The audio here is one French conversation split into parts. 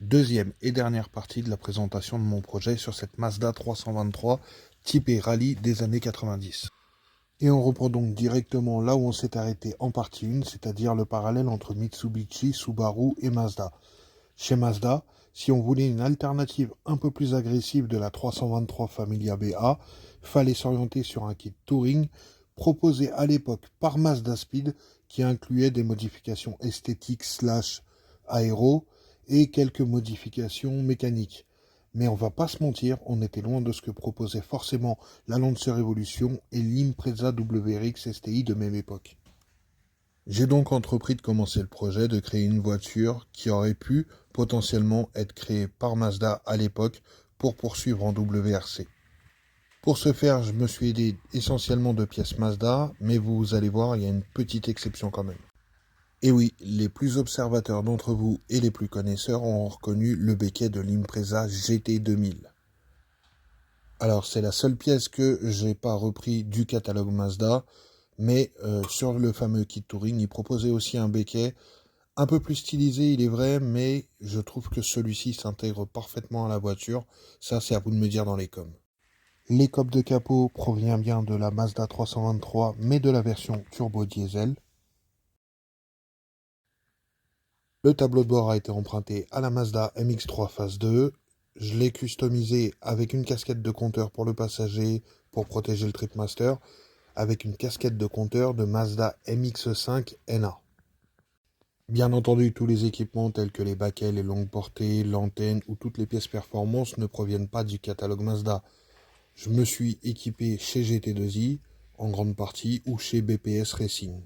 Deuxième et dernière partie de la présentation de mon projet sur cette Mazda 323 typée rallye des années 90. Et on reprend donc directement là où on s'est arrêté en partie 1, c'est-à-dire le parallèle entre Mitsubishi, Subaru et Mazda. Chez Mazda, si on voulait une alternative un peu plus agressive de la 323 Familia BA, fallait s'orienter sur un kit Touring proposé à l'époque par Mazda Speed qui incluait des modifications esthétiques / aéro et quelques modifications mécaniques. Mais on va pas se mentir, on était loin de ce que proposait forcément la Lancer Evolution et l'Impreza WRX STI de même époque. J'ai donc entrepris de commencer le projet de créer une voiture qui aurait pu potentiellement être créée par Mazda à l'époque pour poursuivre en WRC. Pour ce faire, je me suis aidé essentiellement de pièces Mazda, mais vous allez voir, il y a une petite exception quand même. Et oui, les plus observateurs d'entre vous et les plus connaisseurs ont reconnu le béquet de l'Impreza GT2000. Alors c'est la seule pièce que j'ai pas repris du catalogue Mazda, mais sur le fameux kit Touring, il proposait aussi un béquet un peu plus stylisé, il est vrai, mais je trouve que celui-ci s'intègre parfaitement à la voiture. Ça, c'est à vous de me dire dans les coms. L'écope de capot provient bien de la Mazda 323, mais de la version turbo diesel. Le tableau de bord a été emprunté à la Mazda MX-3 Phase 2. Je l'ai customisé avec une casquette de compteur pour le passager pour protéger le Tripmaster, avec une casquette de compteur de Mazda MX-5 NA. Bien entendu, tous les équipements tels que les baquets, les longues portées, l'antenne ou toutes les pièces performance ne proviennent pas du catalogue Mazda. Je me suis équipé chez GT2i en grande partie ou chez BPS Racing.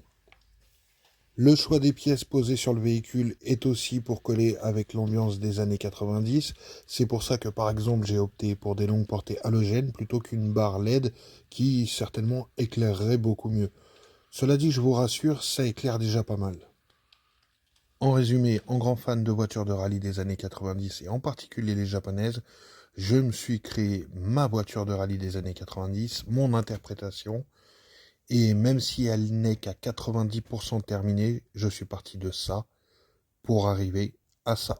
Le choix des pièces posées sur le véhicule est aussi pour coller avec l'ambiance des années 90. C'est pour ça que par exemple j'ai opté pour des longues portées halogènes plutôt qu'une barre LED qui certainement éclairerait beaucoup mieux. Cela dit, je vous rassure, ça éclaire déjà pas mal. En résumé, en grand fan de voitures de rallye des années 90 et en particulier les japonaises, je me suis créé ma voiture de rallye des années 90, mon interprétation. Et même si elle n'est qu'à 90% terminée, je suis parti de ça pour arriver à ça.